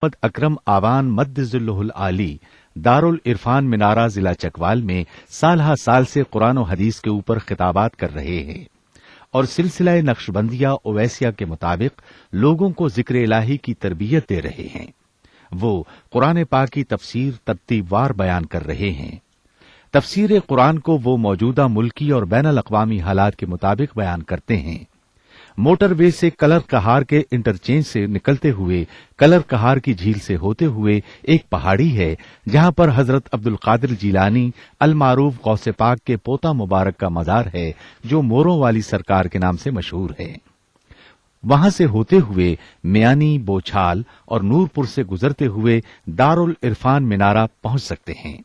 محمد اکرم آوان مد ظلہ العالی دارالعرفان منارہ ضلع چکوال میں سال ہا سال سے قرآن و حدیث کے اوپر خطابات کر رہے ہیں اور سلسلہ نقشبندیہ اویسیہ کے مطابق لوگوں کو ذکر الہی کی تربیت دے رہے ہیں۔ وہ قرآن پاک کی تفسیر ترتیب وار بیان کر رہے ہیں۔ تفسیر قرآن کو وہ موجودہ ملکی اور بین الاقوامی حالات کے مطابق بیان کرتے ہیں۔ موٹر وے سے کلر کہار کے انٹرچینج سے نکلتے ہوئے کلر کہار کی جھیل سے ہوتے ہوئے ایک پہاڑی ہے جہاں پر حضرت عبد القادر جیلانی المعروف غوث پاک کے پوتا مبارک کا مزار ہے جو موروں والی سرکار کے نام سے مشہور ہے۔ وہاں سے ہوتے ہوئے میانی، بوچھال اور نورپور سے گزرتے ہوئے دارالعرفان منارہ پہنچ سکتے ہیں۔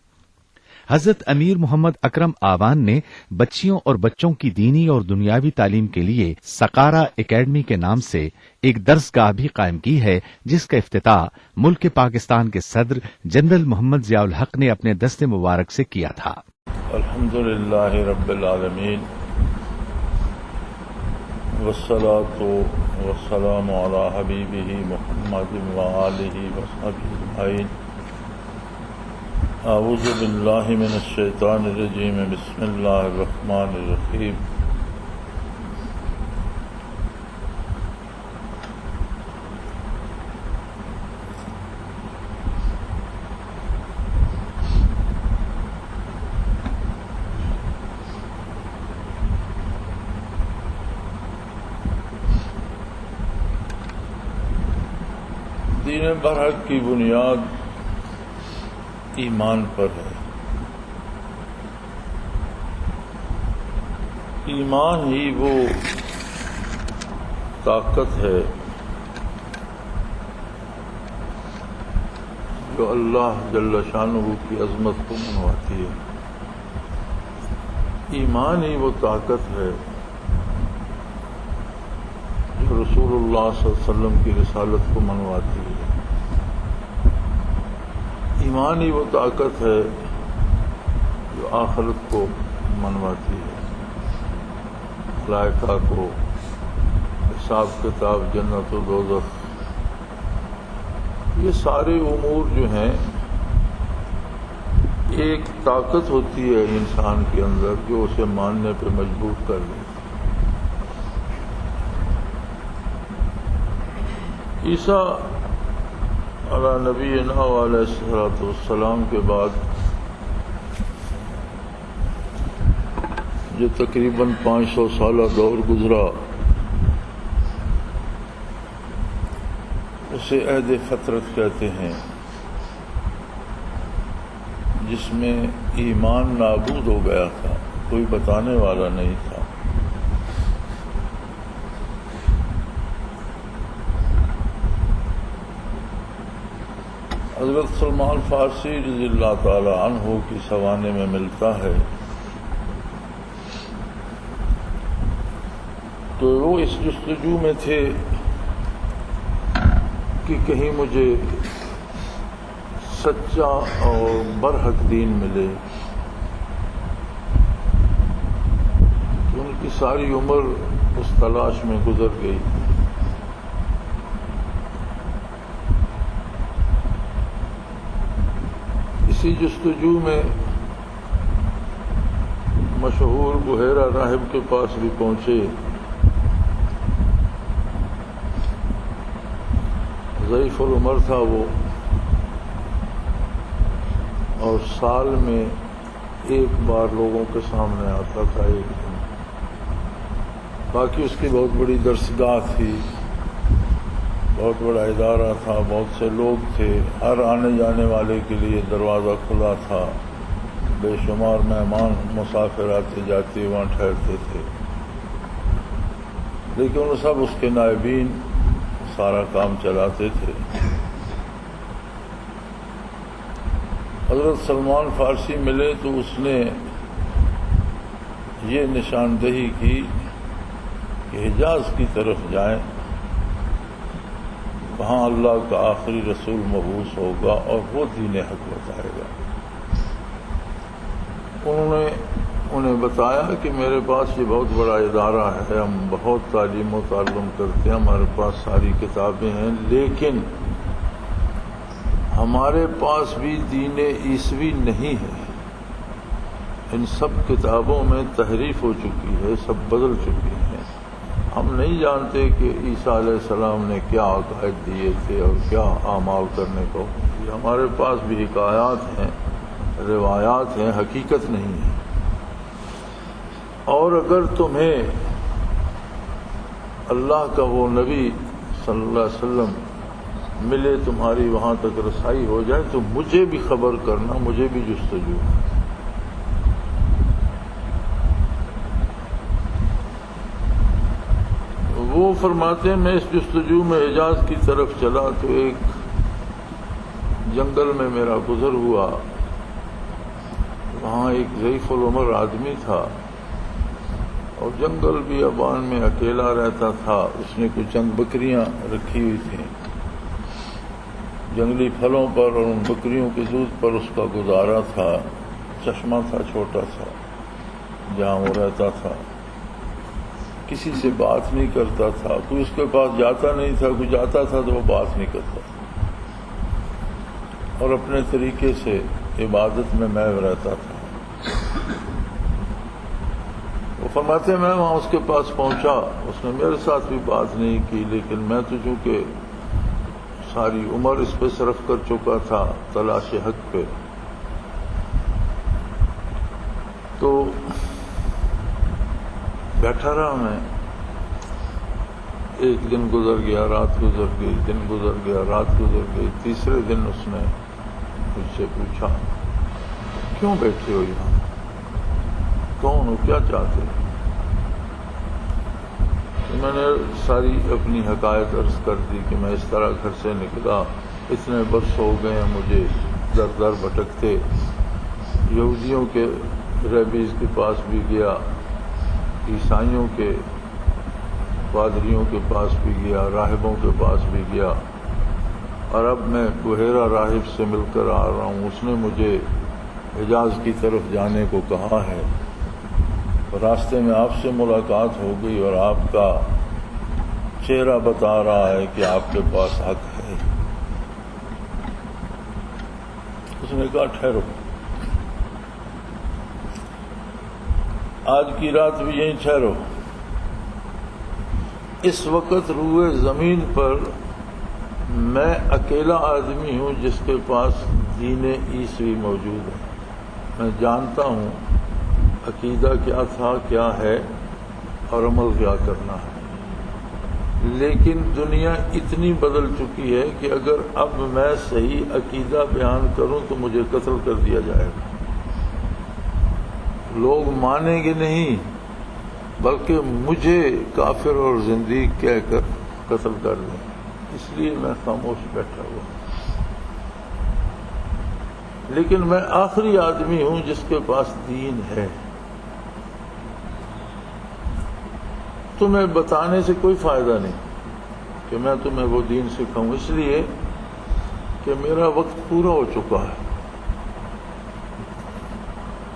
حضرت امیر محمد اکرم آوان نے بچیوں اور بچوں کی دینی اور دنیاوی تعلیم کے لیے سقارا اکیڈمی کے نام سے ایک درسگاہ بھی قائم کی ہے جس کا افتتاح ملک پاکستان کے صدر جنرل محمد ضیاء الحق نے اپنے دست مبارک سے کیا تھا۔ الحمدللہ رب العالمین والصلاۃ والسلام علی حبیبہ محمد وآلہ وصحبہ اجمعین۔ اعوذ باللہ من الشیطان الرجیم، بسم اللہ الرحمن الرحیم۔ دین برحق کی بنیاد ایمان پر ہے۔ ایمان ہی وہ طاقت ہے جو اللہ جل شانہ کی عظمت کو منواتی ہے۔ ایمان ہی وہ طاقت ہے جو رسول اللہ صلی اللہ علیہ وسلم کی رسالت کو منواتی ہے۔ ایمان ہی وہ طاقت ہے جو آخرت کو منواتی ہے، ملائکہ کو، حساب کتاب، جنت و دوزخ، یہ سارے امور جو ہیں ایک طاقت ہوتی ہے انسان کے اندر جو اسے ماننے پہ مجبور کر دیتی ہے۔ عیسیٰ علی نبینا علیہ الصلوۃ والسلام کے بعد جو تقریباً 500 سالہ دور گزرا اسے عہد فترت کہتے ہیں، جس میں ایمان نابود ہو گیا تھا، کوئی بتانے والا نہیں تھا۔ حضرت سلمان فارسی رضی اللہ تعالی عنہ کی سوانے میں ملتا ہے تو وہ اس جستجو میں تھے کہ کہیں مجھے سچا اور برحق دین ملے، کہ ان کی ساری عمر اس تلاش میں گزر گئی۔ اسی جستجو میں مشہور بحیرہ راہب کے پاس بھی پہنچے۔ ضعیف العمر تھا وہ، اور سال میں ایک بار لوگوں کے سامنے آتا تھا، ایک دن۔ باقی اس کی بہت بڑی درسگاہ تھی، بہت بڑا ادارہ تھا، بہت سے لوگ تھے، ہر آنے جانے والے کے لیے دروازہ کھلا تھا، بے شمار مہمان مسافر آتے جاتے وہاں ٹھہرتے تھے، لیکن وہ سب اس کے نائبین سارا کام چلاتے تھے۔ حضرت سلمان فارسی ملے تو اس نے یہ نشاندہی کی کہ حجاز کی طرف جائیں، وہاں اللہ کا آخری رسول مبعوث ہوگا اور وہ دین حق بتائے گا۔ انہوں نے انہیں بتایا کہ میرے پاس یہ بہت بڑا ادارہ ہے، ہم بہت تعلیم و تعلم کرتے ہیں، ہمارے پاس ساری کتابیں ہیں، لیکن ہمارے پاس بھی دین عیسوی نہیں ہے، ان سب کتابوں میں تحریف ہو چکی ہے، سب بدل چکی ہیں۔ ہم نہیں جانتے کہ عیسیٰ علیہ السلام نے کیا عقائد دیے تھے اور کیا اعمال کرنے کو، یہ ہمارے پاس بھی حکایات ہیں، روایات ہیں، حقیقت نہیں ہے۔ اور اگر تمہیں اللہ کا وہ نبی صلی اللہ علیہ وسلم ملے، تمہاری وہاں تک رسائی ہو جائے تو مجھے بھی خبر کرنا، مجھے بھی جستجو۔ وہ فرماتے ہیں میں اس جستجو میں حجاز کی طرف چلا تو ایک جنگل میں میرا گزر ہوا، وہاں ایک ضعیف العمر آدمی تھا اور جنگل بیابان میں اکیلا رہتا تھا۔ اس نے کچھ چند بکریاں رکھی ہوئی تھیں، جنگلی پھلوں پر اور ان بکریوں کے دودھ پر اس کا گزارا تھا۔ چشمہ تھا چھوٹا سا جہاں وہ رہتا تھا، کسی سے بات نہیں کرتا تھا، کوئی اس کے پاس جاتا نہیں تھا، کوئی جاتا تھا تو وہ بات نہیں کرتا اور اپنے طریقے سے عبادت میں محو رہتا تھا۔ وہ فرماتے ہیں میں وہاں اس کے پاس پہنچا، اس نے میرے ساتھ بھی بات نہیں کی، لیکن میں تو چونکہ ساری عمر اس پہ صرف کر چکا تھا تلاش حق پہ، تو بیٹھا رہا میں۔ ایک دن گزر گیا، رات گزر گئی، دن گزر گیا، رات گزر گئی۔ تیسرے دن اس نے مجھ سے پوچھا کیوں بیٹھے ہو یہاں، کون ہو، کیا چاہتے ہیں؟ میں نے ساری اپنی حقائق عرض کر دی کہ میں اس طرح گھر سے نکلا، اتنے برس ہو گئے ہیں مجھے در در بھٹکتے، یہودیوں کے ریبیز کے پاس بھی گیا، عیسائیوں کے پادریوں کے پاس بھی گیا، راہبوں کے پاس بھی گیا، اور اب میں بحیرہ راہب سے مل کر آ رہا ہوں۔ اس نے مجھے حجاز کی طرف جانے کو کہا ہے، راستے میں آپ سے ملاقات ہو گئی اور آپ کا چہرہ بتا رہا ہے کہ آپ کے پاس حق ہے۔ اس نے کہا ٹھہرو، آج کی رات بھی یہیں ٹھہرو۔ اس وقت روئے زمین پر میں اکیلا آدمی ہوں جس کے پاس دین عیسوی موجود ہے۔ میں جانتا ہوں عقیدہ کیا تھا، کیا ہے اور عمل کیا کرنا ہے، لیکن دنیا اتنی بدل چکی ہے کہ اگر اب میں صحیح عقیدہ بیان کروں تو مجھے قتل کر دیا جائے گا۔ لوگ مانیں گے نہیں بلکہ مجھے کافر اور زندیق کہہ کر قتل کر دیں، اس لیے میں خاموش بیٹھا ہوا۔ لیکن میں آخری آدمی ہوں جس کے پاس دین ہے۔ تمہیں بتانے سے کوئی فائدہ نہیں کہ میں تمہیں وہ دین سکھاؤں، اس لیے کہ میرا وقت پورا ہو چکا ہے۔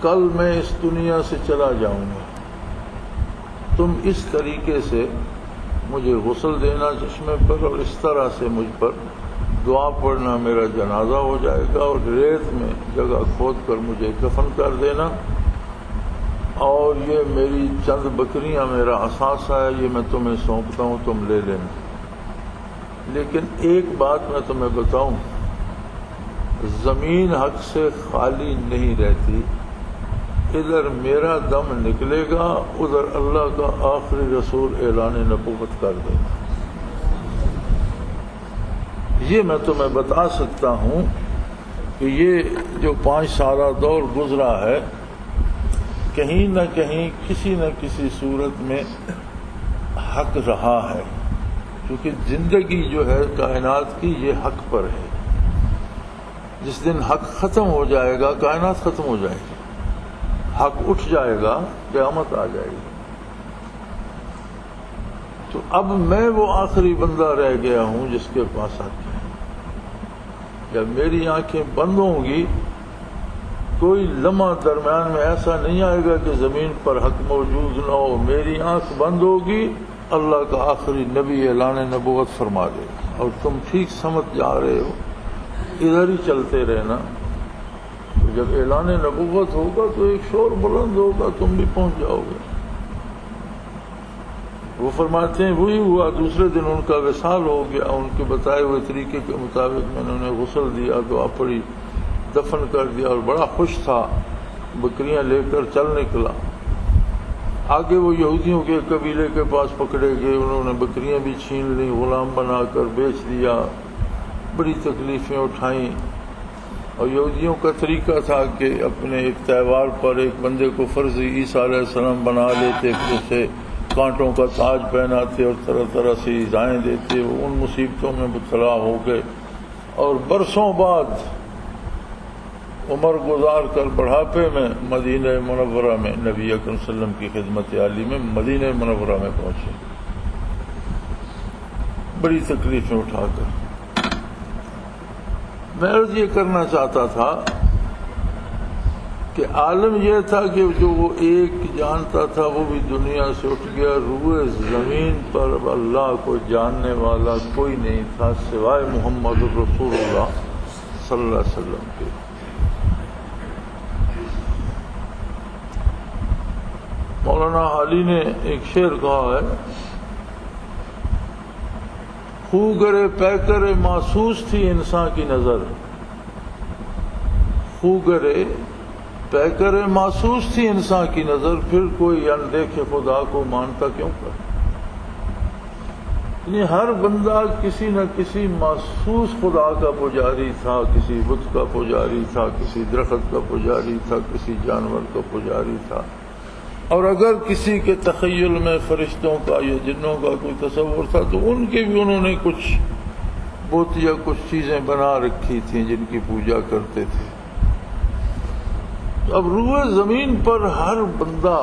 کل میں اس دنیا سے چلا جاؤں گا، تم اس طریقے سے مجھے غسل دینا چشمے پر اور اس طرح سے مجھ پر دعا پڑھنا، میرا جنازہ ہو جائے گا اور ریت میں جگہ کھود کر مجھے دفن کر دینا، اور یہ میری چند بکریاں میرا اثاثہ ہے، یہ میں تمہیں سونپتا ہوں، تم لے لینا۔ لیکن ایک بات میں تمہیں بتاؤں، زمین حق سے خالی نہیں رہتی، ادھر میرا دم نکلے گا، ادھر اللہ کا آخری رسول اعلان نبوت کر دے گا۔ یہ میں تمہیں بتا سکتا ہوں کہ یہ جو 5 سالہ دور گزرا ہے، کہیں نہ کہیں کسی نہ کسی صورت میں حق رہا ہے، کیونکہ زندگی جو ہے کائنات کی یہ حق پر ہے۔ جس دن حق ختم ہو جائے گا کائنات ختم ہو جائے گی، حق اٹھ جائے گا قیامت آ جائے گی۔ تو اب میں وہ آخری بندہ رہ گیا ہوں جس کے پاس حق ہے۔ جب میری آنکھیں بند ہوں گی، کوئی لمحہ درمیان میں ایسا نہیں آئے گا کہ زمین پر حق موجود نہ ہو۔ میری آنکھ بند ہوگی، اللہ کا آخری نبی اعلان نبوت فرما دے گا، اور تم ٹھیک سمجھ جا رہے ہو ادھر ہی چلتے رہنا. جب اعلان نبوت ہوگا تو ایک شور بلند ہوگا, تم بھی پہنچ جاؤ گے. وہ فرماتے ہیں وہی ہوا. دوسرے دن ان کا وصال ہو گیا. ان کے بتائے ہوئے طریقے کے مطابق میں نے انہیں غسل دیا, دعا پڑھی, دفن کر دیا اور بڑا خوش تھا. بکریاں لے کر چل نکلا. آگے وہ یہودیوں کے قبیلے کے پاس پکڑے گئے. انہوں نے بکریاں بھی چھین لیں, غلام بنا کر بیچ دیا, بڑی تکلیفیں اٹھائیں. اور یہودیوں کا طریقہ تھا کہ اپنے ایک تہوار پر ایک بندے کو فرضی عیسیٰ علیہ السلام بنا لیتے, پھر اسے کانٹوں کا تاج پہناتے اور طرح طرح سے ایذائیں دیتے. وہ ان مصیبتوں میں مبتلا ہو گئے اور برسوں بعد عمر گزار کر بڑھاپے میں مدینہ منورہ میں نبی اکرم صلی اللہ علیہ وسلم کی خدمت عالی میں مدینہ منورہ میں پہنچے, بڑی تکلیفیں اٹھا کر. میں عرض یہ کرنا چاہتا تھا کہ عالم یہ تھا کہ جو وہ ایک جانتا تھا وہ بھی دنیا سے اٹھ گیا. روئے زمین پر اللہ کو جاننے والا کوئی نہیں تھا سوائے محمد رسول اللہ صلی اللہ علیہ وسلم کے. مولانا حالی نے ایک شعر کہا ہے, خوگرے پیکرے محسوس تھی انسان کی نظر, خوگرے پیکرے محسوس تھی انسان کی نظر, پھر کوئی اندیکھے خدا کو مانتا کیوں کر. یعنی ہر بندہ کسی نہ کسی محسوس خدا کا پجاری تھا, کسی بت کا پجاری تھا, کسی درخت کا پجاری تھا, کسی جانور کا پجاری تھا. اور اگر کسی کے تخیل میں فرشتوں کا یا جنوں کا کوئی تصور تھا تو ان کے بھی انہوں نے کچھ بت یا کچھ چیزیں بنا رکھی تھیں جن کی پوجا کرتے تھے. اب روئے زمین پر ہر بندہ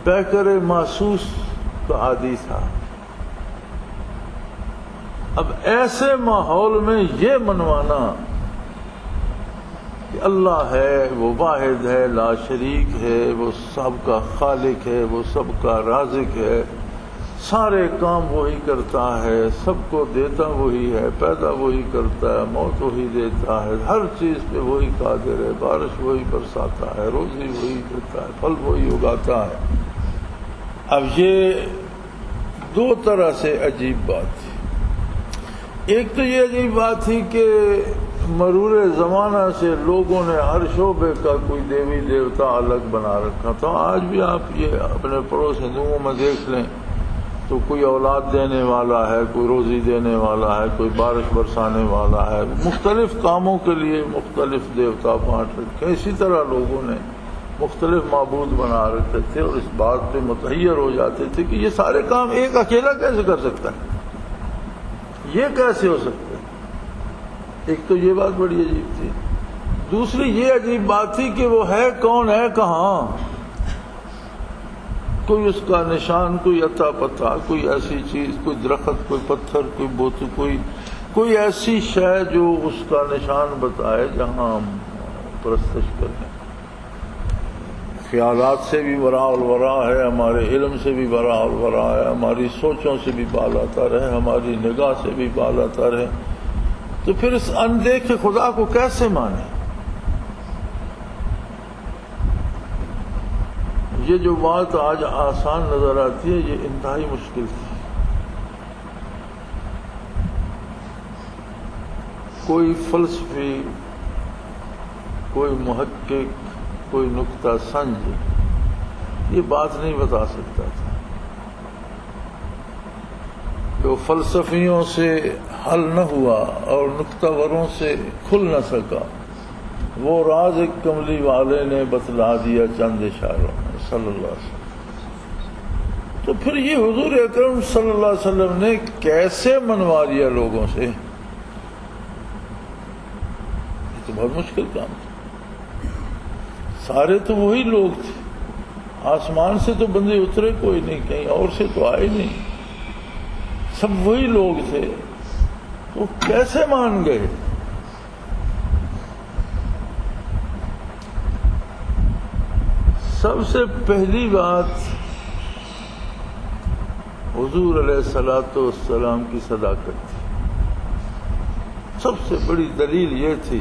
پیکر محسوس کا عادی تھا. اب ایسے ماحول میں یہ منوانا کہ اللہ ہے, وہ واحد ہے, لا شریک ہے, وہ سب کا خالق ہے, وہ سب کا رازق ہے, سارے کام وہی کرتا ہے, سب کو دیتا وہی ہے, پیدا وہی کرتا ہے, موت وہی دیتا ہے, ہر چیز پہ وہی قادر ہے, بارش وہی برساتا ہے, روزی وہی دیتا ہے, پھل وہی اگاتا ہے. اب یہ دو طرح سے عجیب بات تھی. ایک تو یہ عجیب بات تھی کہ مرور زمانہ سے لوگوں نے ہر شعبے کا کوئی دیوی دیوتا الگ بنا رکھا تھا. آج بھی آپ یہ اپنے پڑوس ہندوؤں میں دیکھ لیں تو کوئی اولاد دینے والا ہے, کوئی روزی دینے والا ہے, کوئی بارش برسانے والا ہے, مختلف کاموں کے لیے مختلف دیوتا بانٹ رکھے. اسی طرح لوگوں نے مختلف معبود بنا رکھے تھے اور اس بات پہ متحیر ہو جاتے تھے کہ یہ سارے کام ایک اکیلا کیسے کر سکتا ہے, یہ کیسے ہو سکتا ہے. ایک تو یہ بات بڑی عجیب تھی. دوسری یہ عجیب بات تھی کہ وہ ہے کون, ہے کہاں, کوئی اس کا نشان, کوئی عطا پتہ, کوئی ایسی چیز, کوئی درخت, کوئی پتھر, کوئی بت, کوئی ایسی شے جو اس کا نشان بتائے جہاں ہم پرستش کریں. خیالات سے بھی وراء الورا ہے, ہمارے علم سے بھی وراء الورا ہے, ہماری سوچوں سے بھی بالاتر ہے, ہماری نگاہ سے بھی بالاتر ہے. تو پھر اس اندیکھے خدا کو کیسے مانے. یہ جو بات آج آسان نظر آتی ہے یہ انتہائی مشکل تھی. کوئی فلسفی, کوئی محقق, کوئی نکتہ سنج یہ بات نہیں بتا سکتا تھا. جو فلسفیوں سے حل نہ ہوا اور نکتہ وروں سے کھل نہ سکا وہ راز ایک کملی والے نے بتلا دیا چند اشاروں میں صلی اللہ علیہ وسلم. تو پھر یہ حضور اکرم صلی اللہ علیہ وسلم نے کیسے منوا دیا لوگوں سے, یہ تو بہت مشکل کام تھا. سارے تو وہی لوگ تھے, آسمان سے تو بندے اترے کوئی نہیں, کہیں اور سے تو آئے نہیں, سب وہی لوگ تھے. تو کیسے مان گئے. سب سے پہلی بات حضور علیہ الصلوۃ والسلام کی صداقت تھی. سب سے بڑی دلیل یہ تھی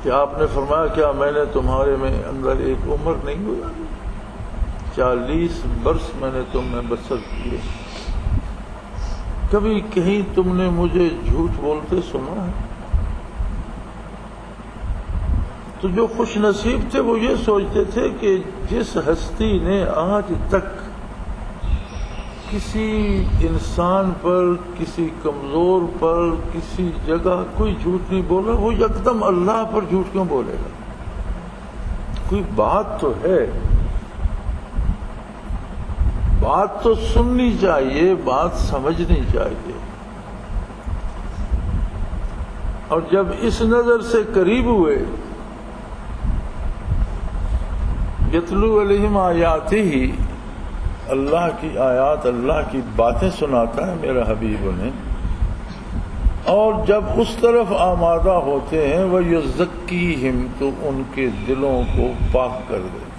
کہ آپ نے فرمایا کیا میں نے تمہارے میں اندر ایک عمر نہیں گزاری؟ 40 برس میں نے تم میں بسر کیے، کبھی کہیں تم نے مجھے جھوٹ بولتے سنا ہے؟ تو جو خوش نصیب تھے وہ یہ سوچتے تھے کہ جس ہستی نے آج تک کسی انسان پر، کسی کمزور پر، کسی جگہ کوئی جھوٹ نہیں بولا، وہ یکدم اللہ پر جھوٹ کیوں بولے گا؟ کوئی بات تو ہے، بات تو سننی چاہیے، بات سمجھنی چاہیے۔ اور جب اس نظر سے قریب ہوئے، یتلو علیہم آیاتہ، اللہ کی آیات، اللہ کی باتیں سناتا ہے میرا حبیب انہیں، اور جب اس طرف آمادہ ہوتے ہیں وَيُزَكِّيهِمْ، تو ان کے دلوں کو پاک کر دیتا۔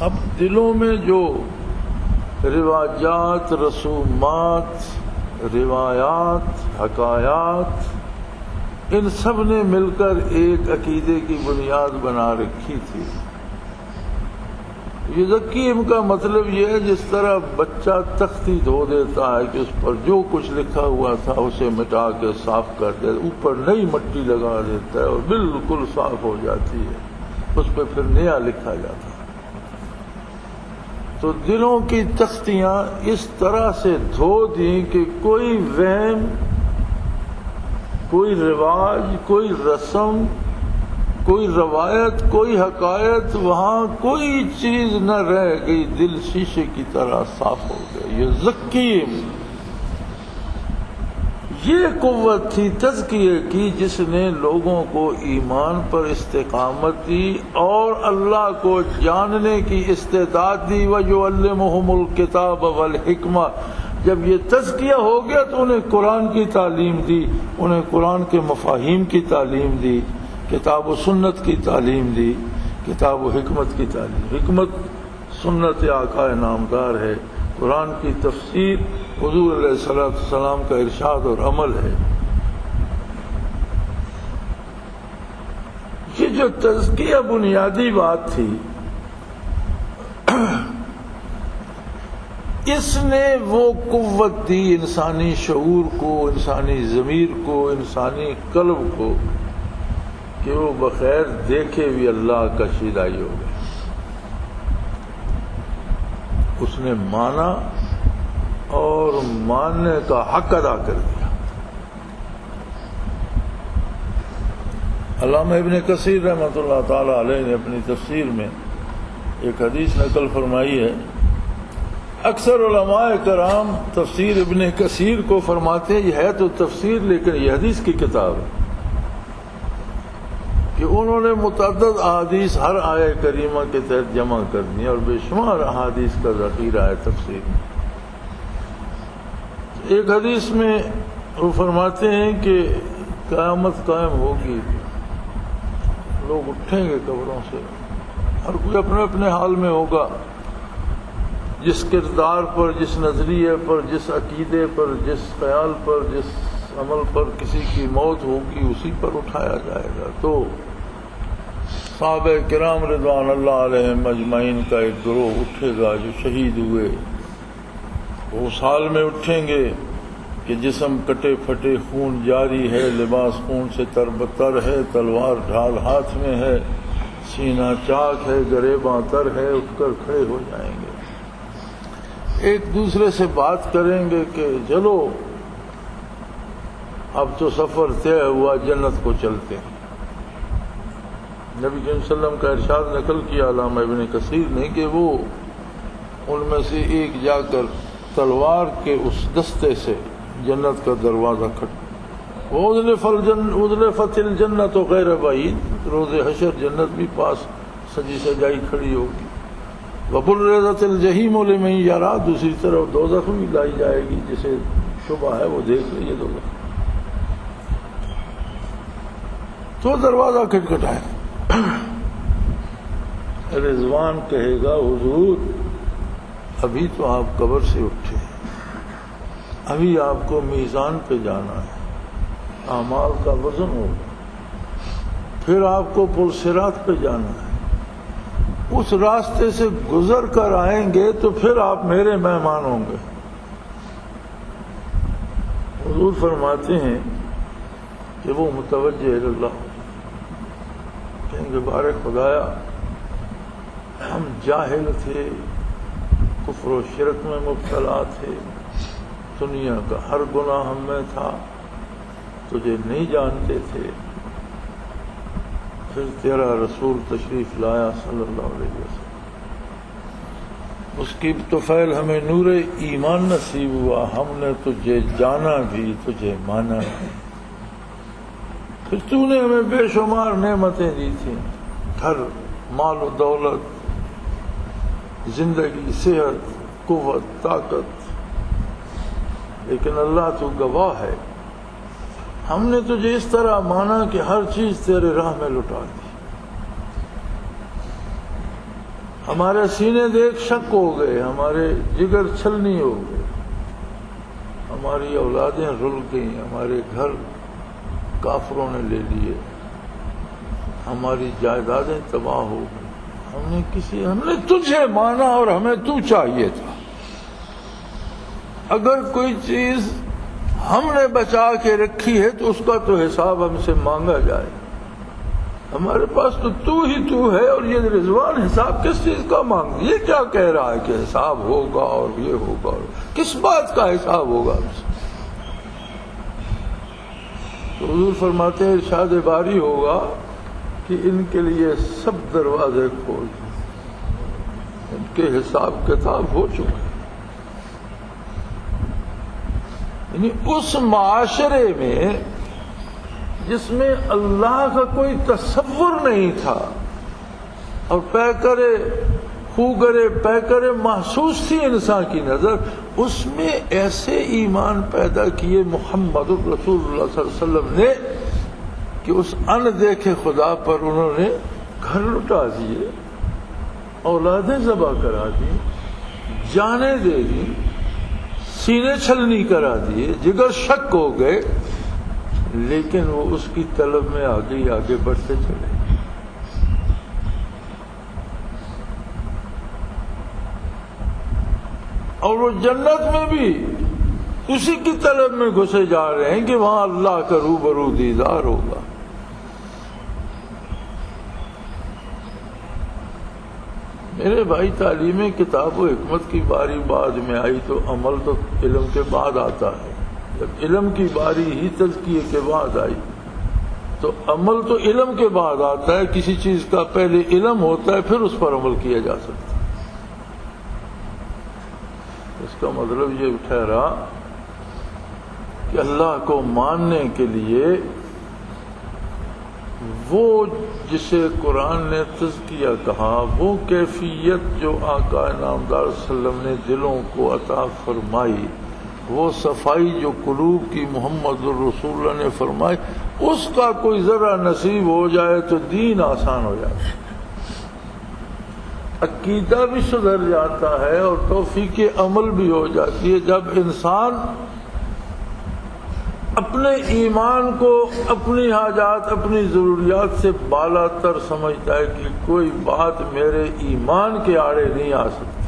اب دلوں میں جو رواجات، رسومات، روایات، حکایات، ان سب نے مل کر ایک عقیدے کی بنیاد بنا رکھی تھی۔ یزکیم کا مطلب یہ ہے جس طرح بچہ تختی دھو دیتا ہے کہ اس پر جو کچھ لکھا ہوا تھا اسے مٹا کے صاف کر دیتا ہے، اوپر نئی مٹی لگا دیتا ہے اور بالکل صاف ہو جاتی ہے، اس پہ پھر نیا لکھا جاتا ہے۔ تو دلوں کی تختیاں اس طرح سے دھو دیں کہ کوئی وہم، کوئی رواج، کوئی رسم، کوئی روایت، کوئی حکایت، وہاں کوئی چیز نہ رہ گئی، دل شیشے کی طرح صاف ہو گئے۔ یہ زکیم، یہ قوت تھی تزکیے کی جس نے لوگوں کو ایمان پر استقامت دی اور اللہ کو جاننے کی استعداد دی۔ وَيُعَلِّمُهُمُ الْكِتَابَ وَالْحِكْمَةَ، جب یہ تزکیہ ہو گیا تو انہیں قرآن کی تعلیم دی، انہیں قرآن کے مفاہیم کی تعلیم دی، کتاب و سنت کی تعلیم دی، کتاب و حکمت کی تعلیم۔ حکمت سنت آقا نامدار ہے، قرآن کی تفسیر حضور علیہ السلام کا ارشاد اور عمل ہے۔ یہ جو تزکیہ بنیادی بات تھی، اس نے وہ قوت دی انسانی شعور کو، انسانی ضمیر کو، انسانی قلب کو کہ وہ بخیر دیکھے بھی اللہ کا شیدائی ہو گیا۔ اس نے مانا اور ماننے کا حق ادا کر دیا۔ علامہ ابن کثیر رحمۃ اللہ تعالی علیہ نے اپنی تفسیر میں ایک حدیث نقل فرمائی ہے۔ اکثر علماء کرام تفسیر ابن کثیر کو فرماتے ہیں یہ ہے تو تفسیر لیکن یہ حدیث کی کتاب ہے، کہ انہوں نے متعدد احادیث ہر آیہ کریمہ کے تحت جمع کر دی اور بے شمار احادیث کا ذخیرہ ہے تفسیر میں۔ ایک حدیث میں وہ فرماتے ہیں کہ قیامت قائم ہوگی، لوگ اٹھیں گے قبروں سے، ہر کوئی اپنے اپنے حال میں ہوگا، جس کردار پر، جس نظریے پر، جس عقیدے پر، جس خیال پر، جس عمل پر کسی کی موت ہوگی اسی پر اٹھایا جائے گا۔ تو صحابہ کرام رضوان اللہ علیہم اجمعین کا ایک گروہ اٹھے گا جو شہید ہوئے، وہ اس حال میں اٹھیں گے کہ جسم کٹے پھٹے، خون جاری ہے، لباس خون سے تربتر ہے، تلوار ڈھال ہاتھ میں ہے، سینہ چاک ہے، گریباں تر ہے، اٹھ کر کھڑے ہو جائیں گے، ایک دوسرے سے بات کریں گے کہ چلو اب تو سفر طے ہوا، جنت کو چلتے ہیں۔ نبی صلی اللہ علیہ وسلم کا ارشاد نقل کیا علامہ ابن کثیر نے کہ وہ ان میں سے ایک جا کر تلوار کے اس دستے سے جنت کا دروازہ اُزْلِفَتِ الْجَنَّةُ غَيْرَ بَعِيدٍ، روز حشر جنت بھی پاس سجی سجائی کھڑی ہوگی۔ وَبُرِّزَتِ الْجَحِيمُ لِمَن يَرَىٰ، دوسری طرف دوزخ بھی لائی جائے گی، جسے شبہ ہے وہ دیکھ لیجیے دوزخ۔ تو دروازہ کھٹکھٹائے، رضوان کہے گا حضور ابھی تو آپ قبر سے اٹھے، ابھی آپ کو میزان پہ جانا ہے، اعمال کا وزن ہوگا، پھر آپ کو پل صراط پہ جانا ہے، اس راستے سے گزر کر آئیں گے تو پھر آپ میرے مہمان ہوں گے۔ حضور فرماتے ہیں کہ وہ متوجہ اللہ کہیں گے بارے خدایا ہم جاہل تھے، کفر و شرک میں مبتلا تھے، دنیا کا ہر گناہ ہم میں تھا، تجھے نہیں جانتے تھے، پھر تیرا رسول تشریف لایا صلی اللہ علیہ وسلم، اس کی طفیل ہمیں نور ایمان نصیب ہوا، ہم نے تجھے جانا بھی تجھے مانا بھی، پھر تو نے ہمیں بے شمار نعمتیں دی تھیں، گھر، مال و دولت، زندگی، صحت، قوت، طاقت، لیکن اللہ تو گواہ ہے ہم نے تجھے اس طرح مانا کہ ہر چیز تیرے راہ میں لٹا دی، ہمارے سینے دیکھ شک ہو گئے، ہمارے جگر چھلنی ہو گئے، ہماری اولادیں رل گئیں، ہمارے گھر کافروں نے لے لیے، ہماری جائیدادیں تباہ ہو گئی، ہم نے تجھے مانا اور ہمیں تو چاہیے تھا، اگر کوئی چیز ہم نے بچا کے رکھی ہے تو اس کا تو حساب ہم سے مانگا جائے، ہمارے پاس تو ہی تو ہے، اور یہ رضوان حساب کس چیز کا مانگ، یہ کیا کہہ رہا ہے کہ حساب ہوگا اور یہ ہوگا، کس بات کا حساب ہوگا ہم سے؟ تو حضور فرماتے ہیں ارشاد باری ہوگا کہ ان کے لیے سب دروازے کھول دیں، ان کے حساب کتاب ہو چکے، یعنی اس معاشرے میں جس میں اللہ کا کوئی تصور نہیں تھا اور پیکرے خوگرے پیکرے محسوس تھی انسان کی نظر، اس میں ایسے ایمان پیدا کیے محمد رسول اللہ صلی اللہ علیہ وسلم نے کہ اس ان دیکھے خدا پر انہوں نے گھر لٹا دیے، اولادیں ذبح کرا دی، جانیں دے دی، سینے چھلنی کرا دیے، جگر شک ہو گئے، لیکن وہ اس کی طلب میں آگے بڑھتے چلے۔ اور وہ جنت میں بھی اسی کی طلب میں گھسے جا رہے ہیں کہ وہاں اللہ کا روبرو دیدار ہوگا۔ میرے بھائی، تعلیم کتاب و حکمت کی باری بعد میں آئی تو عمل تو علم کے بعد آتا ہے، جب علم کی باری ہی تزکیے کے بعد آئی تو عمل تو علم کے بعد آتا ہے، کسی چیز کا پہلے علم ہوتا ہے پھر اس پر عمل کیا جا سکتا ہے۔ اس کا مطلب یہ ٹھہرا کہ اللہ کو ماننے کے لیے وہ جسے قرآن نے تزکیہ کہا، وہ کیفیت جو آقا نامدار صلی اللہ علیہ وسلم نے دلوں کو عطا فرمائی، وہ صفائی جو قلوب کی محمد الرسول اللہ نے فرمائی، اس کا کوئی ذرا نصیب ہو جائے تو دین آسان ہو جاتا ہے، عقیدہ بھی سدھر جاتا ہے اور توفیق عمل بھی ہو جاتی ہے۔ جب انسان اپنے ایمان کو اپنی حاجات، اپنی ضروریات سے بالا تر سمجھتا ہے کہ کوئی بات میرے ایمان کے آڑے نہیں آ سکتی،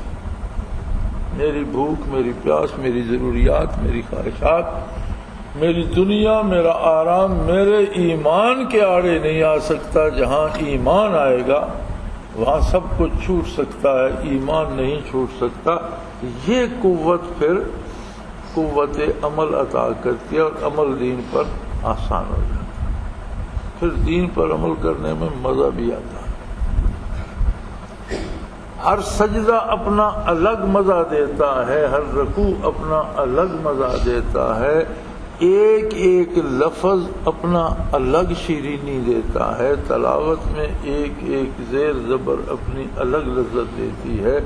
میری بھوک، میری پیاس، میری ضروریات، میری خواہشات، میری دنیا، میرا آرام میرے ایمان کے آڑے نہیں آ سکتا۔ جہاں ایمان آئے گا وہاں سب کچھ چھوٹ سکتا ہے، ایمان نہیں چھوٹ سکتا۔ یہ قوت پھر قوت عمل عطا کرتی ہے اور عمل دین پر آسان ہو جاتا ہے، پھر دین پر عمل کرنے میں مزہ بھی آتا ہے۔ ہر سجدہ اپنا الگ مزہ دیتا ہے، ہر رکوع اپنا الگ مزہ دیتا ہے، ایک ایک لفظ اپنا الگ شیرینی دیتا ہے، تلاوت میں ایک ایک زیر زبر اپنی الگ لذت دیتی ہے،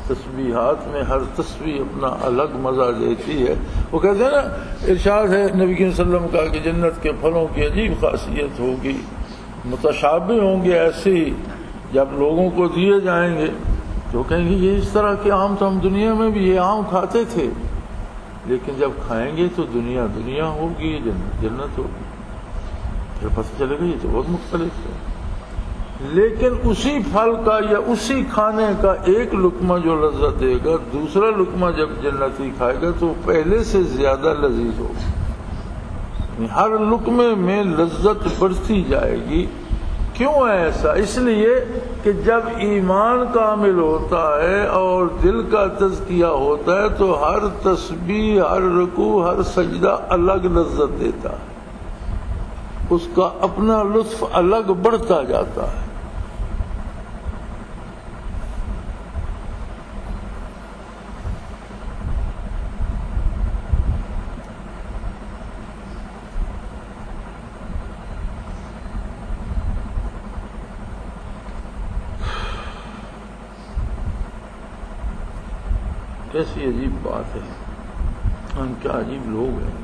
تسبیحات میں ہر تسبیح اپنا الگ مزہ دیتی ہے۔ وہ کہتے ہیں نا، ارشاد ہے نبی صلی اللہ علیہ وسلم کا کہ جنت کے پھلوں کی عجیب خاصیت ہوگی، متشابہ ہوں گے ایسے ہی، جب لوگوں کو دیے جائیں گے تو کہیں گے یہ اس طرح کے آم تو ہم دنیا میں بھی یہ آم کھاتے تھے، لیکن جب کھائیں گے تو دنیا دنیا ہوگی، جنت جنت ہوگی، پھر پتہ چلے گا یہ تو بہت مختلف ہے۔ لیکن اسی پھل کا یا اسی کھانے کا ایک لقمہ جو لذت دے گا، دوسرا لقمہ جب جنتی کھائے گا تو پہلے سے زیادہ لذیذ ہوگا، ہر لقمے میں لذت بڑھتی جائے گی۔ کیوں ہے ایسا؟ اس لیے کہ جب ایمان کامل ہوتا ہے اور دل کا تزکیہ ہوتا ہے تو ہر تسبیح، ہر رکوع، ہر سجدہ الگ لذت دیتا ہے، اس کا اپنا لطف الگ بڑھتا جاتا ہے۔ کیسی عجیب بات ہے، ہم کیا عجیب لوگ ہیں۔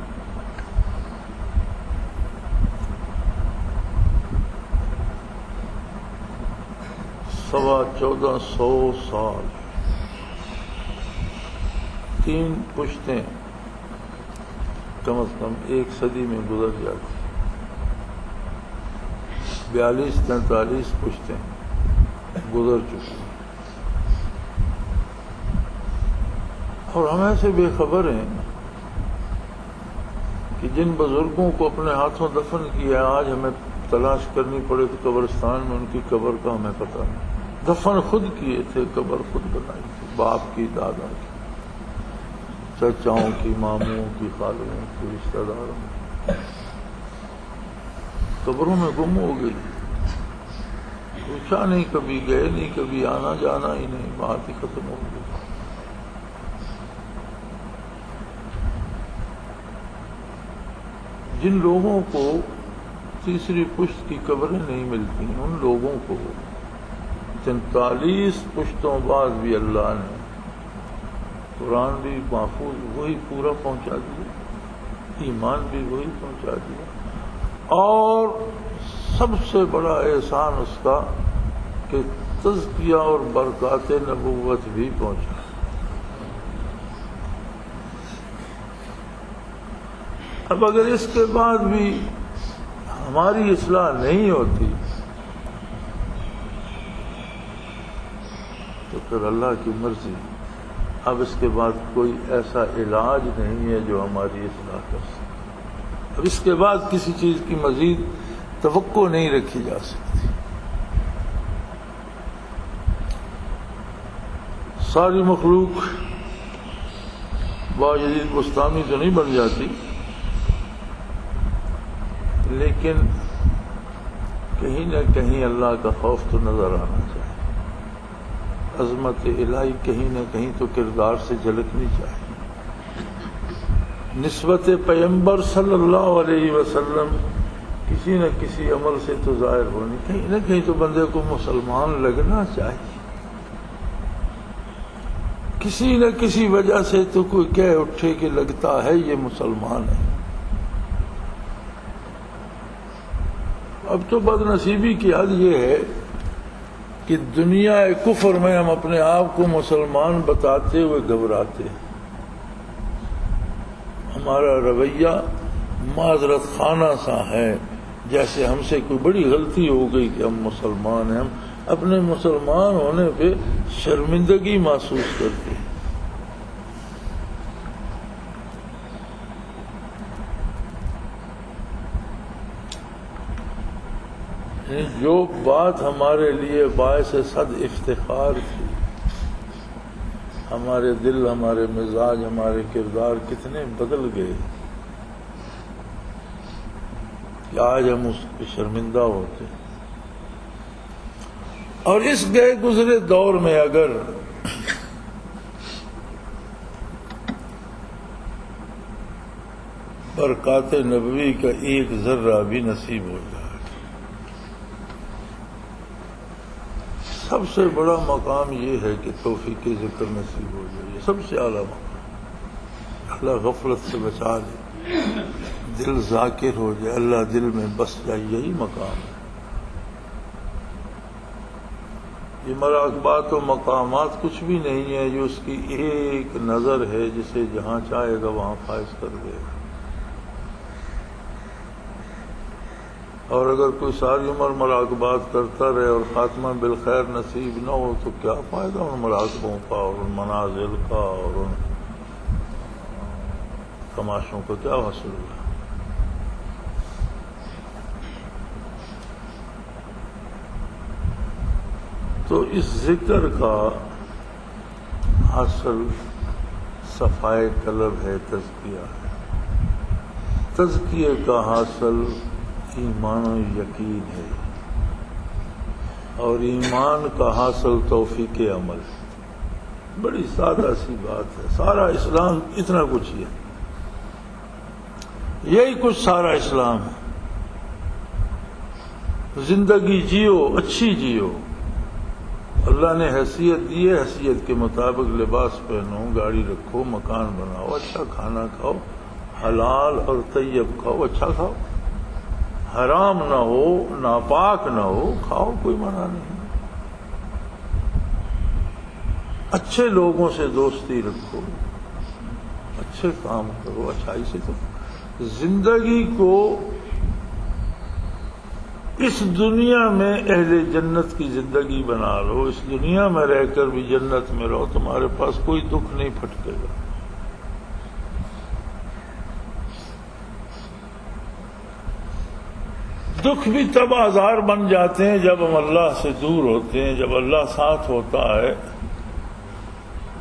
سوا 1400 سال، 3 پشتیں کم از کم ایک صدی میں گزر جاتی، 42-43 پشتیں گزر چکی، اور ہم ایسے بے خبر ہیں کہ جن بزرگوں کو اپنے ہاتھوں دفن کیا آج ہمیں تلاش کرنی پڑے تو قبرستان میں ان کی قبر کا ہمیں پتہ نہیں۔ دفن خود کیے تھے، قبر خود بنائی تھی، باپ کی، دادا کی، چچاؤں کی، ماموں کی، خالوں کی، رشتہ داروں کی، قبروں میں گم ہو گئی، پوچھا نہیں، کبھی گئے نہیں، کبھی آنا جانا ہی نہیں، بات ہی ختم ہو گئی۔ جن لوگوں کو تیسری پشت کی قبریں نہیں ملتی، ان لوگوں کو 43 پشتوں بعد بھی اللہ نے قرآن بھی محفوظ وہی پورا پہنچا دیا، ایمان بھی وہی پہنچا دیا، اور سب سے بڑا احسان اس کا کہ تزکیہ اور برکات نبوت بھی پہنچا۔ اب اگر اس کے بعد بھی ہماری اصلاح نہیں ہوتی تو پھر اللہ کی مرضی، اب اس کے بعد کوئی ایسا علاج نہیں ہے جو ہماری اصلاح کر سکے، اب اس کے بعد کسی چیز کی مزید توقع نہیں رکھی جا سکتی۔ ساری مخلوق باجدید بستانی تو نہیں بن جاتی، لیکن کہیں نہ کہیں اللہ کا خوف تو نظر آنا چاہیے، عظمت الہی کہیں نہ کہیں تو کردار سے جھلکنی چاہیے، نسبت پیغمبر صلی اللہ علیہ وسلم کسی نہ کسی عمل سے تو ظاہر ہونی، کہیں نہ کہیں تو بندے کو مسلمان لگنا چاہیے، کسی نہ کسی وجہ سے تو کوئی کہہ اٹھے کہ لگتا ہے یہ مسلمان ہے۔ اب تو بد نصیبی کی حد یہ ہے کہ دنیا کفر میں ہم اپنے آپ کو مسلمان بتاتے ہوئے گھبراتے ہیں، ہمارا رویہ معذرت خانہ سا ہے، جیسے ہم سے کوئی بڑی غلطی ہو گئی کہ ہم مسلمان ہیں، ہم اپنے مسلمان ہونے پہ شرمندگی محسوس کرتے ہیں۔ جو بات ہمارے لیے باعث صد افتخار تھی، ہمارے دل، ہمارے مزاج، ہمارے کردار کتنے بدل گئے کہ آج ہم اس پہ شرمندہ ہوتے۔ اور اس گئے گزرے دور میں اگر برکات نبوی کا ایک ذرہ بھی نصیب ہو جائے، سب سے بڑا مقام یہ ہے کہ توفیق ذکر نصیب ہو جائے، یہ سب سے اعلیٰ مقام، اللہ غفلت سے بچا لے، دل ذاکر ہو جائے، اللہ دل میں بس جائے، یہی مقام ہے۔ یہ مراقبات و مقامات کچھ بھی نہیں ہے، جو اس کی ایک نظر ہے جسے جہاں چاہے گا وہاں فائز کر دے گا۔ اور اگر کوئی ساری عمر مراقبات کرتا رہے اور خاتمہ بالخیر نصیب نہ ہو تو کیا فائدہ ان مراقبوں کا اور ان منازل کا اور ان تماشوں کا کیا حاصل ہوگا؟ تو اس ذکر کا اصل صفائے قلب ہے، تزکیہ ہے۔ تزکیے کا حاصل ایمان و یقین ہے، اور ایمان کا حاصل توفیق عمل ہے۔ بڑی سادہ سی بات ہے، سارا اسلام اتنا کچھ ہی ہے، یہی کچھ سارا اسلام ہے۔ زندگی جیو، اچھی جیو، اللہ نے حیثیت دی ہے، حیثیت کے مطابق لباس پہنو، گاڑی رکھو، مکان بناؤ، اچھا کھانا کھاؤ، حلال اور طیب کھاؤ، اچھا کھاؤ، حرام نہ ہو، ناپاک نہ ہو، کھاؤ، کوئی منع نہیں۔ اچھے لوگوں سے دوستی رکھو، اچھے کام کرو، اچھائی سے تو زندگی کو اس دنیا میں اہل جنت کی زندگی بنا لو، اس دنیا میں رہ کر بھی جنت میں رہو، تمہارے پاس کوئی دکھ نہیں پھٹکے گا۔ دکھ بھی تب آزار بن جاتے ہیں جب ہم اللہ سے دور ہوتے ہیں، جب اللہ ساتھ ہوتا ہے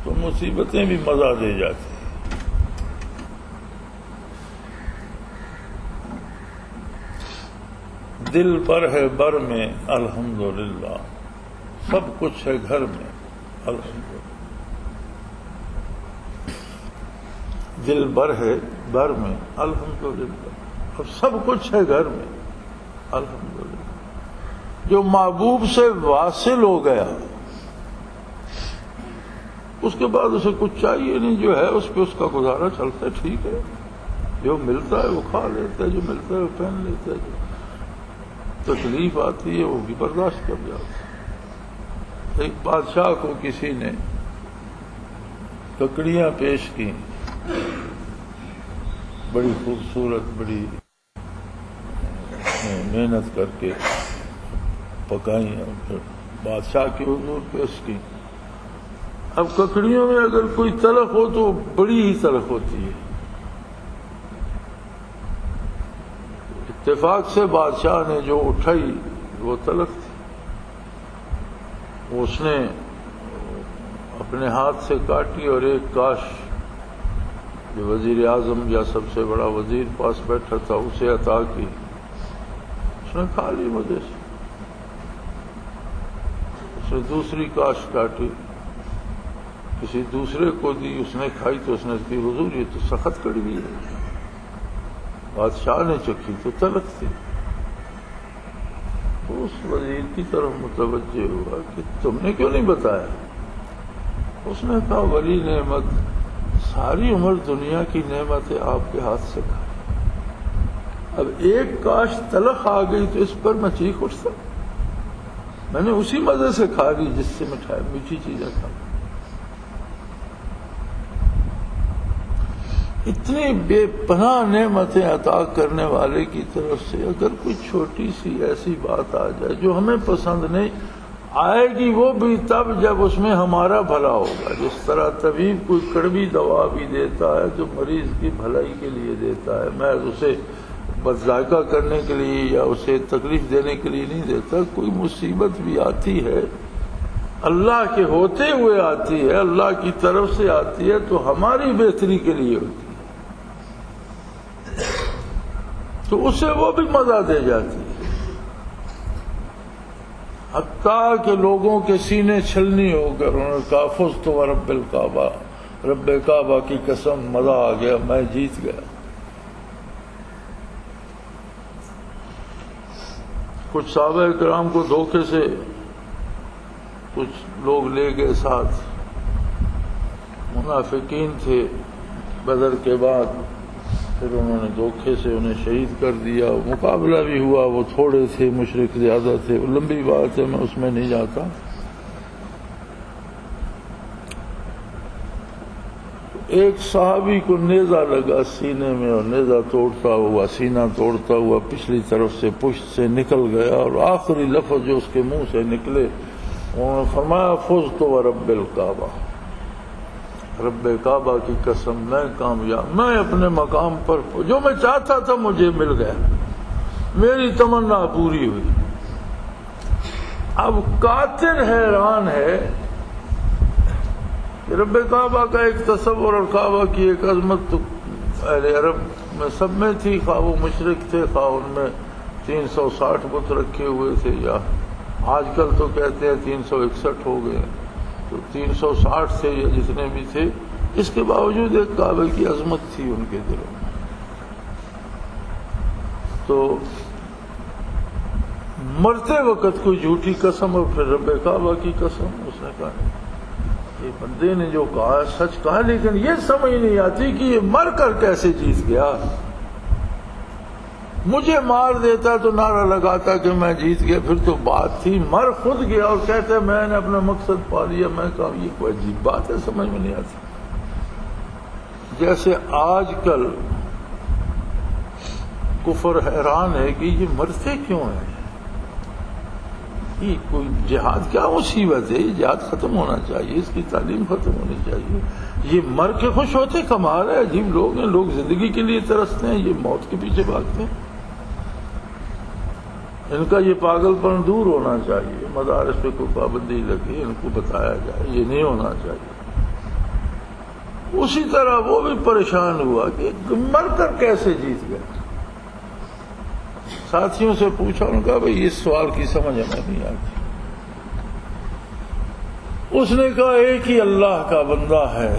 تو مصیبتیں بھی مزہ دے جاتی ہیں۔ دل پر ہے بر میں الحمدللہ، سب کچھ ہے گھر میں الحمدللہ۔ دل بر ہے بر میں الحمدللہ، اور سب کچھ ہے گھر میں الحمدللہ۔ جو محبوب سے واصل ہو گیا اس کے بعد اسے کچھ چاہیے نہیں، جو ہے اس پہ اس کا گزارا چلتا ہے، ٹھیک ہے، جو ملتا ہے وہ کھا لیتا ہے، جو ملتا ہے وہ پہن لیتا ہے، جو تکلیف آتی ہے وہ بھی برداشت کر جاتا ہے۔ ایک بادشاہ کو کسی نے ککڑیاں پیش کی، بڑی خوبصورت، بڑی محنت کر کے پکائی، اور پھر بادشاہ کے حضور پیش کی۔ اب ککڑیوں میں اگر کوئی تلخ ہو تو بڑی ہی تلخ ہوتی ہے۔ اتفاق سے بادشاہ نے جو اٹھائی وہ تلخ تھی، اس نے اپنے ہاتھ سے کاٹی اور ایک کاش جو وزیر اعظم یا سب سے بڑا وزیر پاس بیٹھا تھا اسے عطا کی، اس نے کھا لی مزے سے۔ اس نے دوسری کاش کاٹی، کسی دوسرے کو دی، اس نے کھائی تو اس نے کی، حضور یہ تو سخت کڑوی ہے۔ بادشاہ نے چکھی تو تلخ تھی۔ تو اس وزیر کی طرف متوجہ ہوا کہ تم نے کیوں نہیں بتایا؟ اس نے کہا ولی نعمت ساری عمر دنیا کی نعمتیں آپ کے ہاتھ سے کھائی، اب ایک کاش تلخ آ گئی تو اس پر میں چیخ اٹھتا، میں نے اسی مزے سے کھا لی جس سے مٹھائی میٹھی چیزیں کھا لی۔ اتنی بے پناہ نعمتیں عطا کرنے والے کی طرف سے اگر کوئی چھوٹی سی ایسی بات آ جائے جو ہمیں پسند نہیں آئے گی، وہ بھی تب جب اس میں ہمارا بھلا ہوگا۔ جس طرح طبیب کوئی کڑوی دوا بھی دیتا ہے جو مریض کی بھلائی کے لیے دیتا ہے، محض اسے بد ذائقہ کرنے کے لیے یا اسے تکلیف دینے کے لیے نہیں دیتا۔ کوئی مصیبت بھی آتی ہے اللہ کے ہوتے ہوئے آتی ہے، اللہ کی طرف سے آتی ہے تو ہماری بہتری کے لیے ہوتی ہے، تو اسے وہ بھی مزہ دے جاتی ہے، حتیٰ کہ لوگوں کے سینے چھلنی ہو کر انہوں نے کہا فزت و رب الکعبہ، رب کعبہ کی قسم مزہ آ گیا، میں جیت گیا۔ کچھ صحابہ کرام کو دھوکے سے کچھ لوگ لے گئے ساتھ، منافقین تھے، بدر کے بعد پھر انہوں نے دھوکے سے انہیں شہید کر دیا۔ مقابلہ بھی ہوا، وہ تھوڑے تھے، مشرک زیادہ تھے، وہ لمبی بات ہے، میں اس میں نہیں جاتا۔ ایک صحابی کو نیزہ لگا سینے میں اور نیزہ توڑتا ہوا سینہ توڑتا ہوا پچھلی طرف سے پشت سے نکل گیا، اور آخری لفظ جو اس کے منہ سے نکلے انہوں نے فرمایا فزت ورب الکعبہ، رب کعبہ کی قسم میں کامیاب، میں اپنے مقام پر جو میں چاہتا تھا مجھے مل گیا، میری تمنا پوری ہوئی۔ اب قاتل حیران ہے کہ رب کعبہ کا ایک تصور اور کعبہ کی ایک عظمت تو اہل عرب میں سب میں تھی، خواہ وہ مشرک تھے خواہ ان میں 360 بت رکھے ہوئے تھے، یا آج کل تو کہتے ہیں 361 ہو گئے، تو 360 تھے یا جتنے بھی تھے، اس کے باوجود ایک کعبے کی عظمت تھی ان کے دلوں میں۔ تو مرتے وقت کوئی جھوٹی قسم اور پھر رب کعبہ کی قسم، اس نے کہا یہ بندے نے جو کہا سچ کہا، لیکن یہ سمجھ نہیں آتی کہ یہ مر کر کیسے جیت گیا۔ مجھے مار دیتا تو نعرہ لگاتا کہ میں جیت گیا، پھر تو بات تھی، مر خود گیا اور کہتا ہے میں نے اپنا مقصد پا لیا۔ میں کہا یہ کوئی عجیب بات ہے، سمجھ میں نہیں آتی۔ جیسے آج کل کفر حیران ہے کہ یہ مرتے کیوں ہیں، یہ کوئی جہاد کیا مصیبت ہے، یہ جہاد ختم ہونا چاہیے، اس کی تعلیم ختم ہونی چاہیے، یہ مر کے خوش ہوتے کمال ہے۔ عجیب لوگ ہیں، لوگ زندگی کے لیے ترستے ہیں، یہ موت کے پیچھے بھاگتے ہیں۔ ان کا یہ پاگل پن دور ہونا چاہیے، مدارس پہ کوئی پابندی لگے، ان کو بتایا جائے یہ نہیں ہونا چاہیے۔ اسی طرح وہ بھی پریشان ہوا کہ مر کر کیسے جیت گئے۔ ساتھیوں سے پوچھا، انہوں نے کہا بھئی اس سوال کی سمجھ ہمیں نہیں آتی۔ اس نے کہا ایک ہی اللہ کا بندہ ہے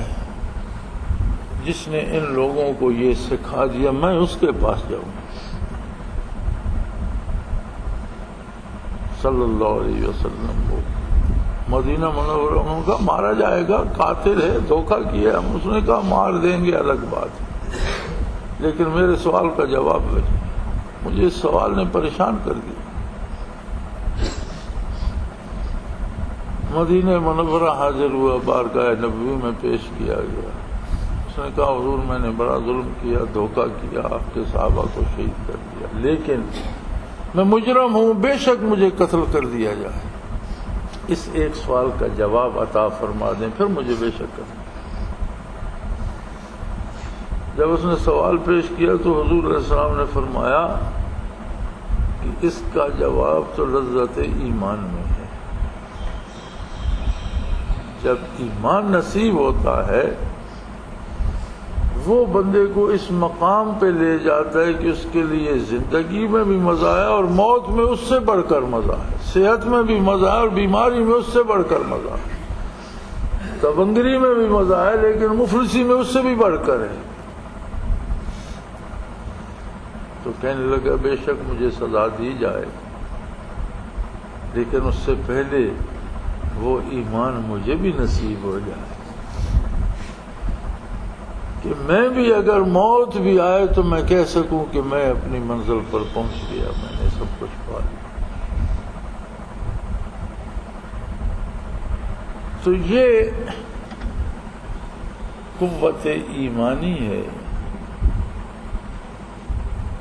جس نے ان لوگوں کو یہ سکھا دیا، میں اس کے پاس جاؤں صلی اللہ علیہ وسلم۔ وہ مدینہ منورہ، انہوں نے کہا مارا جائے گا، قاتل ہے، دھوکہ کیا ہم۔ اس نے کہا مار دیں گے الگ بات، لیکن میرے سوال کا جواب دیں۔ مجھے اس سوال نے پریشان کر دیا۔ مدینہ منورہ حاضر ہوا، بارگاہ نبوی میں پیش کیا گیا۔ اس نے کہا حضور میں نے بڑا ظلم کیا، دھوکہ کیا، آپ کے صحابہ کو شہید کر دیا، لیکن میں مجرم ہوں، بے شک مجھے قتل کر دیا جائے، اس ایک سوال کا جواب عطا فرما دیں، پھر مجھے بے شک قتل۔ جب اس نے سوال پیش کیا تو حضور علیہ السلام نے فرمایا کہ اس کا جواب تو لذت ایمان میں ہے۔ جب ایمان نصیب ہوتا ہے وہ بندے کو اس مقام پہ لے جاتا ہے کہ اس کے لیے زندگی میں بھی مزہ ہے اور موت میں اس سے بڑھ کر مزہ ہے، صحت میں بھی مزہ ہے اور بیماری میں اس سے بڑھ کر مزہ ہے، تبنگری میں بھی مزہ ہے لیکن مفلسی میں اس سے بھی بڑھ کر ہے۔ تو کہنے لگا بے شک مجھے سزا دی جائے، لیکن اس سے پہلے وہ ایمان مجھے بھی نصیب ہو جائے کہ میں بھی اگر موت بھی آئے تو میں کہہ سکوں کہ میں اپنی منزل پر پہنچ گیا، میں نے سب کچھ پا لیا۔ تو یہ قوت ایمانی ہے۔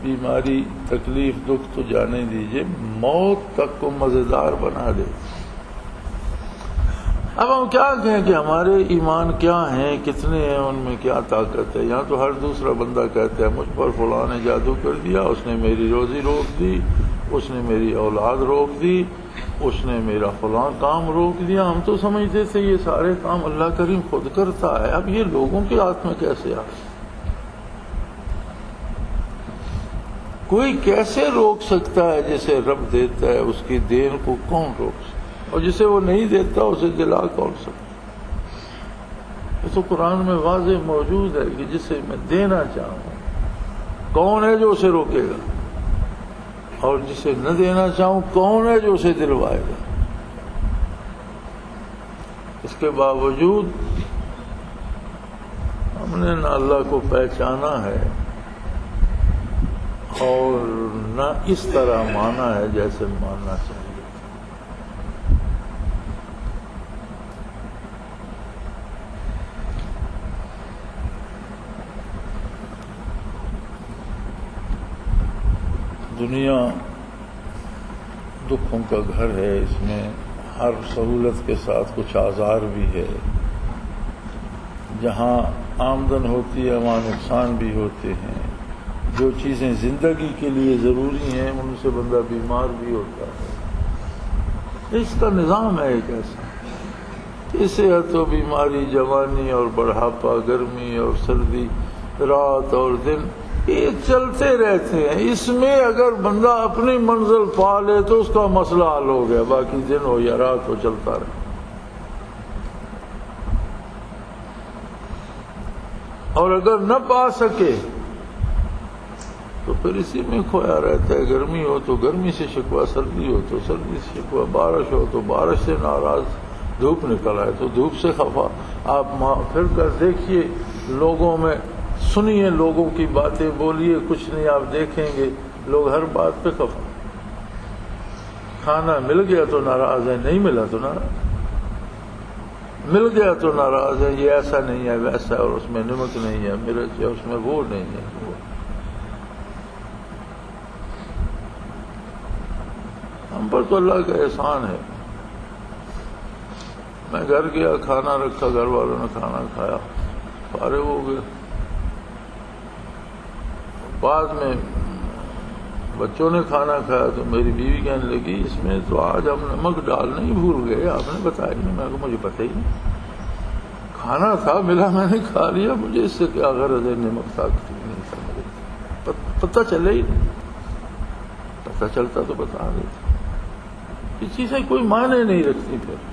بیماری تکلیف دکھ تو جانے دیجئے، موت تک کو مزیدار بنا دے۔ اب ہم کیا کہیں کہ ہمارے ایمان کیا ہیں، کتنے ہیں، ان میں کیا طاقت ہے؟ یہاں تو ہر دوسرا بندہ کہتا ہے مجھ پر فلاں نے جادو کر دیا، اس نے میری روزی روک دی، اس نے میری اولاد روک دی، اس نے میرا فلاں کام روک دیا۔ ہم تو سمجھتے تھے یہ سارے کام اللہ کریم خود کرتا ہے، اب یہ لوگوں کے ہاتھ میں کیسے آ گئے؟ کوئی کیسے روک سکتا ہے؟ جسے رب دیتا ہے اس کی دین کو کون روک سکتا ہے؟ اور جسے وہ نہیں دیتا اسے دلا کون سکتا؟ یہ تو قرآن میں واضح موجود ہے کہ جسے میں دینا چاہوں کون ہے جو اسے روکے گا، اور جسے نہ دینا چاہوں کون ہے جو اسے دلوائے گا؟ اس کے باوجود ہم نے نہ اللہ کو پہچانا ہے اور نہ اس طرح مانا ہے جیسے ماننا چاہیے۔ دنیا دکھوں کا گھر ہے، اس میں ہر سہولت کے ساتھ کچھ آزار بھی ہے، جہاں آمدن ہوتی ہے وہاں نقصان بھی ہوتے ہیں، جو چیزیں زندگی کے لیے ضروری ہیں ان سے بندہ بیمار بھی ہوتا ہے۔ اس کا نظام ہے ایک ایسا، صحت و بیماری، جوانی اور بڑھاپا، گرمی اور سردی، رات اور دن، یہ چلتے رہتے ہیں۔ اس میں اگر بندہ اپنی منزل پا لے تو اس کا مسئلہ حل ہو گیا، باقی دن ہو یا رات ہو چلتا رہے۔ اور اگر نہ پا سکے تو پھر اسی میں کھویا رہتا ہے۔ گرمی ہو تو گرمی سے شکوہ، سردی ہو تو سردی سے شکوہ، بارش ہو تو بارش سے ناراض، دھوپ نکل آئے تو دھوپ سے خفا۔ آپ پھر کر دیکھیے لوگوں میں، سنیے لوگوں کی باتیں، بولیے کچھ نہیں، آپ دیکھیں گے لوگ ہر بات پہ خفا۔ کھانا مل گیا تو ناراض ہے، نہیں ملا تو ناراض، مل گیا تو ناراض ہے، یہ ایسا نہیں ہے ویسا ہے، اور اس میں نمک نہیں ہے، مرچ ہے اس میں، وہ نہیں ہے۔ ہم پر تو اللہ کا احسان ہے۔ میں گھر گیا، کھانا رکھا، گھر والوں نے کھانا کھایا، فارغ ہو گئے۔ بعد میں بچوں نے کھانا کھایا تو میری بیوی کہنے لگی اس میں تو آج ہم نمک ڈالنا ہی بھول گئے، آپ نے بتایا نہیں۔ میں کہا مجھے پتہ ہی نہیں، کھانا تھا ملا، میں نے کھا لیا، مجھے اس سے کیا غرض ہے نمک تھا کہ نہیں تھا، مجھے پتہ چلے ہی نہیں، پتہ چلتا تو بتا دیتا۔ یہ چیزیں کوئی معنی نہیں رکھتی۔ پھر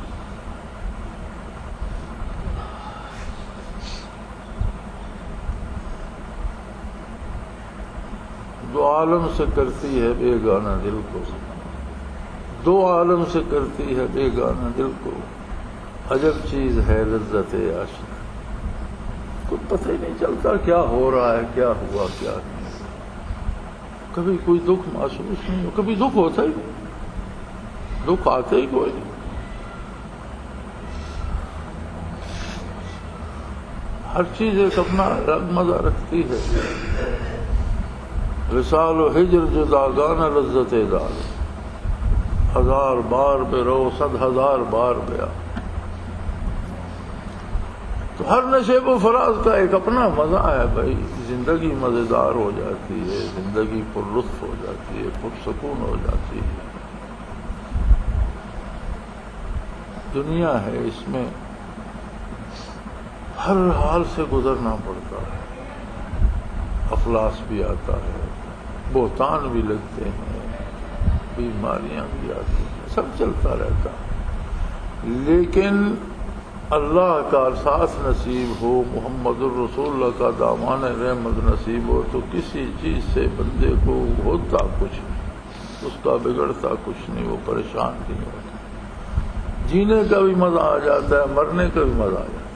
دو عالم سے کرتی ہے بیگانہ دل کو، دو عالم سے کرتی ہے بیگانہ دل کو، عجب چیز ہے لذت عاشق، کچھ پتہ ہی نہیں چلتا کیا ہو رہا ہے، کیا ہوا کیا نہیں۔ کبھی کوئی دکھ محسوس نہیں ہو، کبھی دکھ ہوتا ہی نہیں، دکھ آتے ہی کوئی نہیں۔ ہر چیز ایک اپنا الگ مزہ رکھتی ہے۔ وصال و ہجر جداگانہ لذت دار، ہزار بار پہ رو، 100,000 بار پہ آ۔ تو ہر نشیب و فراز کا ایک اپنا مزہ ہے بھائی۔ زندگی مزیدار ہو جاتی ہے، زندگی پر لطف ہو جاتی ہے، پرسکون ہو جاتی ہے۔ دنیا ہے، اس میں ہر حال سے گزرنا پڑتا ہے، افلاس بھی آتا ہے، بہتان بھی لگتے ہیں، بیماریاں بھی آتی ہیں، سب چلتا رہتا ہے۔ لیکن اللہ کا ساتھ نصیب ہو، محمد الرسول اللہ کا دامان رحمت نصیب ہو تو کسی چیز سے بندے کو ہوتا کچھ نہیں، اس کا بگڑتا کچھ نہیں، وہ پریشان نہیں ہوتا۔ جینے کا بھی مزہ آ جاتا ہے، مرنے کا بھی مزہ آ جاتا ہے۔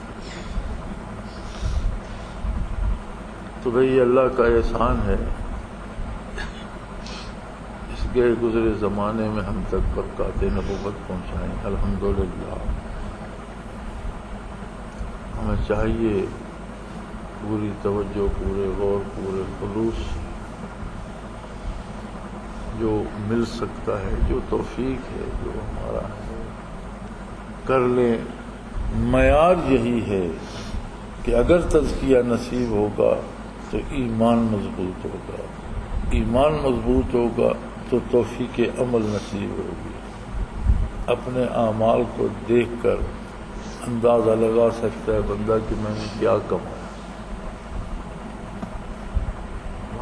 تو بھئی اللہ کا احسان ہے، اس گئے گزرے زمانے میں ہم تک برکات نبوت پہنچائیں، الحمدللہ۔ ہمیں چاہیے پوری توجہ، پورے غور، پورے خلوص، جو مل سکتا ہے، جو توفیق ہے، جو ہمارا ہے، کر لیں۔ معیار یہی ہے کہ اگر تزکیہ نصیب ہوگا تو ایمان مضبوط ہوگا، ایمان مضبوط ہوگا تو توفیق عمل نصیب ہوگی۔ اپنے اعمال کو دیکھ کر اندازہ لگا سکتا ہے بندہ کہ میں نے کیا کمایا۔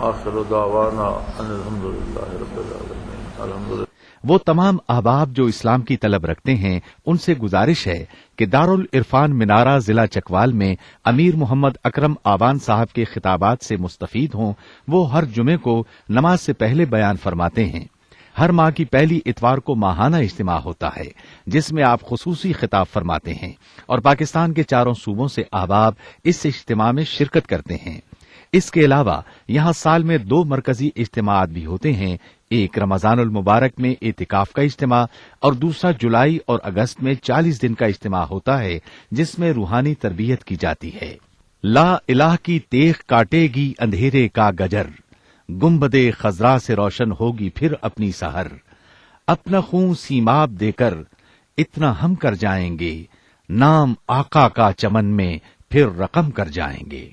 آخر دعوانا ان الحمدللہ رب العالمین۔ الحمدللہ۔ وہ تمام احباب جو اسلام کی طلب رکھتے ہیں ان سے گزارش ہے کہ دارالعرفان منارہ ضلع چکوال میں امیر محمد اکرم آوان صاحب کے خطابات سے مستفید ہوں۔ وہ ہر جمعے کو نماز سے پہلے بیان فرماتے ہیں۔ ہر ماہ کی پہلی اتوار کو ماہانہ اجتماع ہوتا ہے جس میں آپ خصوصی خطاب فرماتے ہیں اور پاکستان کے چاروں صوبوں سے احباب اس اجتماع میں شرکت کرتے ہیں۔ اس کے علاوہ یہاں سال میں 2 مرکزی اجتماعات بھی ہوتے ہیں، ایک رمضان المبارک میں اعتکاف کا اجتماع اور دوسرا جولائی اور اگست میں 40 دن کا اجتماع ہوتا ہے جس میں روحانی تربیت کی جاتی ہے۔ لا الہ کی تیغ کاٹے گی اندھیرے کا گجر، گنبدے خضرا سے روشن ہوگی پھر اپنی سحر، اپنا خون سیماب دے کر اتنا ہم کر جائیں گے، نام آقا کا چمن میں پھر رقم کر جائیں گے۔